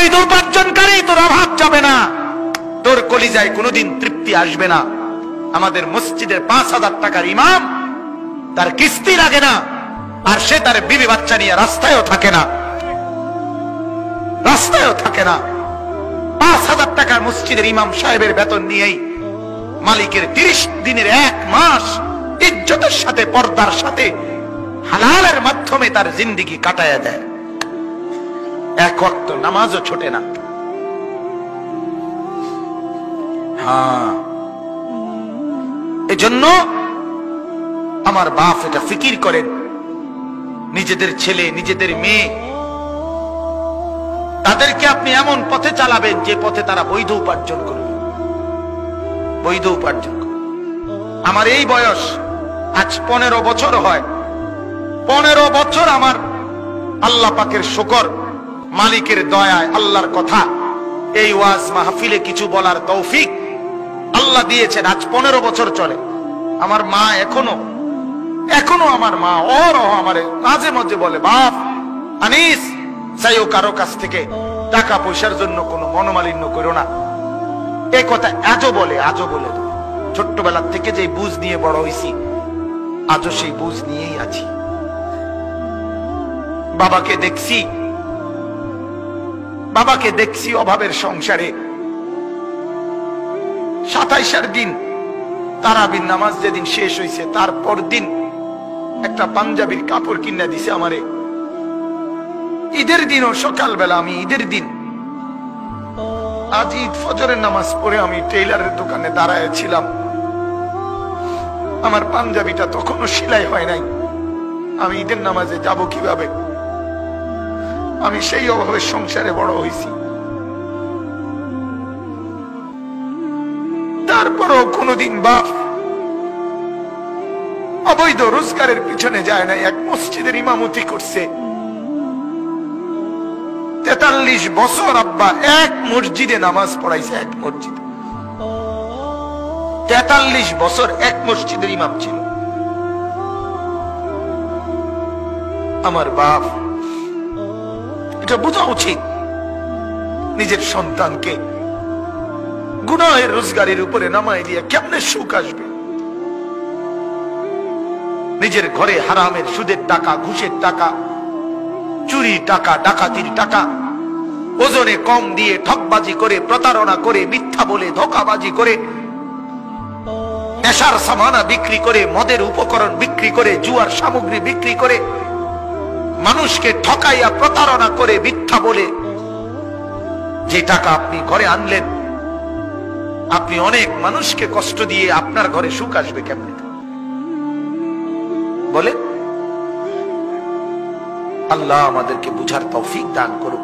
অবৈধ উপার্জনকারী, তোর অভাব যাবে না, তোর কলিজায় কোনোদিন তৃপ্তি আসবে না। আমাদের মসজিদের 5,000 টাকার ইমাম, তার কিস্তি লাগে না, আর সে তার বিবি বাচ্চা নিয়ে রাস্তায়ও থাকে না, রাস্তায়ও থাকে না। 5,000 টাকার মসজিদের ইমাম সাহেবের বেতন নিয়েই মালিকের 30 দিনের 1 মাস ইজ্জতের সাথে, পর্দার সাথে, হালালের মাধ্যমে তার জিন্দেগি কাটায়া দেয়। এক ওয়াক্ত নামাজও ছোটে না। হ্যাঁ, এজন্য আমার বাপ এটা ফিকির করেন, নিজেদের ছেলে, নিজেদের মেয়ে, তাদেরকে আপনি এমন পথে চালাবেন যে পথে তারা বৈধ উপার্জন করবে, বৈধ উপার্জন করবে। আমার এই বয়স আজ 15 বছর হয়, 15 বছর আমার আল্লাহ পাকের শুকর, মালিকের দয়ায়, আল্লাহর কথা, এই ওয়াজ মাহফিলে কিছু বলার তৌফিক আল্লাহ দিয়েছেন। আজ 15 বছর চলে। আমার মা এখনো আমার মা আমারে মাঝে মাঝে বলে, বাপ আনিস, চাইও কারো কাছ থেকে টাকা পয়সার জন্য কোনো মনোমালিন্য করো না। এই কথা আজও বলে। ছোট্টবেলার থেকে যে বুঝ নিয়ে বড় হয়েছি, আজও সেই বুঝ নিয়েই আছি। বাবাকে দেখছি অভাবের সংসারে। 27 দিন তারাবির নামাজ যেদিন শেষ হয়েছে, তারপর দিন একটা পাঞ্জাবির কাপড় কিনে দিছে আমারে। ঈদের দিনও সকালবেলা, আমি ঈদের দিন, আজ ঈদ ফজরের নামাজ পড়ে আমি টেইলারের দোকানে দাঁড়ায় ছিলাম। আমার পাঞ্জাবিটা তখনও সেলাই হয় নাই। আমি ঈদের নামাজে যাব কিভাবে? আমি সেই অভাবের সংসারে বড় হয়েছি। তারপরও কোনদিন বাপ অবৈধ রোজগারের পিছনে যায় না। এক মসজিদের ইমামতি করছে 43 বছর। আব্বা এক মসজিদে নামাজ পড়াইছে, এক মসজিদ। 43 বছর এক মসজিদের ইমাম ছিল আমার বাপ। এটা বোঝা উচিত, নিজের সন্তানকে গুনাহের রোজগারের উপরে নামাই দিয়ে কেমনে সুখ আসবে? নিজের ঘরে হারামের, সুদের টাকা, ঘুষের টাকা, চুরি টাকা, ডাকাতির টাকা, ওজনে কম দিয়ে ঠকবাজি করে, প্রতারণা করে, মিথ্যা বলে, ধোঁকাবাজি করে, নেশার সামানা বিক্রি করে, মদের উপকরণ বিক্রি করে, জুয়ার সামগ্রী বিক্রি করে, মানুষকে ঠকাইয়া, প্রতারণা করে, মিথ্যা বলে যে টাকা আপনি ঘরে আনলেন, আপনি অনেক মানুষকে কষ্ট দিয়ে আপনার ঘরে সুখ আসবে কেমনে বলে? আল্লাহ আমাদেরকে বুঝার তৌফিক দান করুক।